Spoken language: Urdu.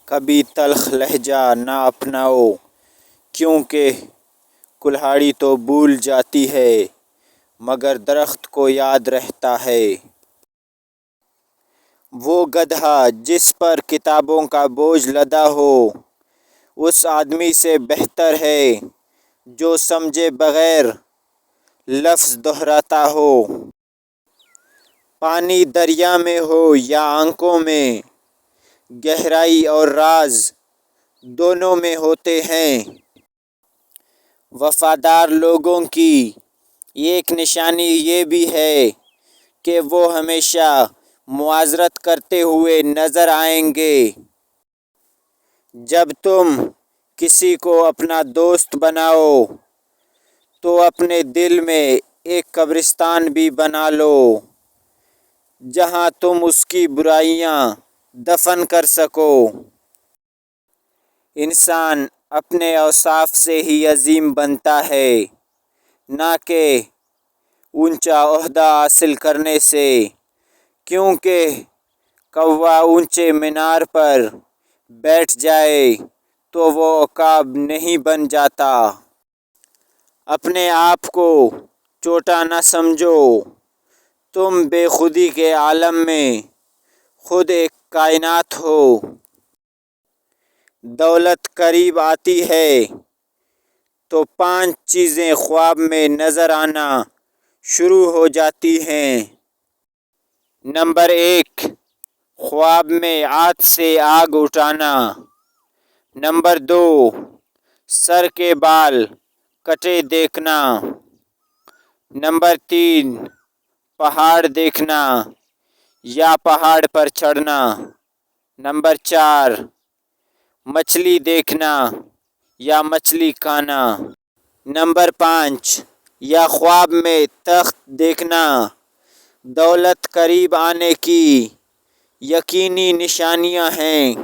کبھی تلخ لہجہ نہ اپناؤ، کیونکہ کلہاڑی تو بھول جاتی ہے مگر درخت کو یاد رہتا ہے۔ وہ گدھا جس پر کتابوں کا بوجھ لدا ہو اس آدمی سے بہتر ہے جو سمجھے بغیر لفظ دہراتا ہو۔ پانی دریا میں ہو یا آنکھوں میں، گہرائی اور راز دونوں میں ہوتے ہیں۔ وفادار لوگوں کی ایک نشانی یہ بھی ہے کہ وہ ہمیشہ معذرت کرتے ہوئے نظر آئیں گے۔ جب تم کسی کو اپنا دوست بناؤ تو اپنے دل میں ایک قبرستان بھی بنا لو جہاں تم اس کی برائیاں دفن کر سکو۔ انسان اپنے اوصاف سے ہی عظیم بنتا ہے، نہ کہ اونچا عہدہ حاصل کرنے سے، کیونکہ کوا اونچے مینار پر بیٹھ جائے تو وہ عقاب نہیں بن جاتا۔ اپنے آپ کو چھوٹا نہ سمجھو، تم بے خودی کے عالم میں خود ایک کائنات ہو۔ دولت قریب آتی ہے تو 5 چیزیں خواب میں نظر آنا شروع ہو جاتی ہیں۔ نمبر 1، خواب میں آگ سے آگ اٹھانا۔ نمبر 2، سر کے بال کٹے دیکھنا۔ نمبر 3، پہاڑ دیکھنا یا پہاڑ پر چڑھنا۔ نمبر 4، مچھلی دیکھنا یا مچھلی کھانا۔ نمبر 5، یا خواب میں تخت دیکھنا۔ دولت قریب آنے کی یقینی نشانیاں ہیں۔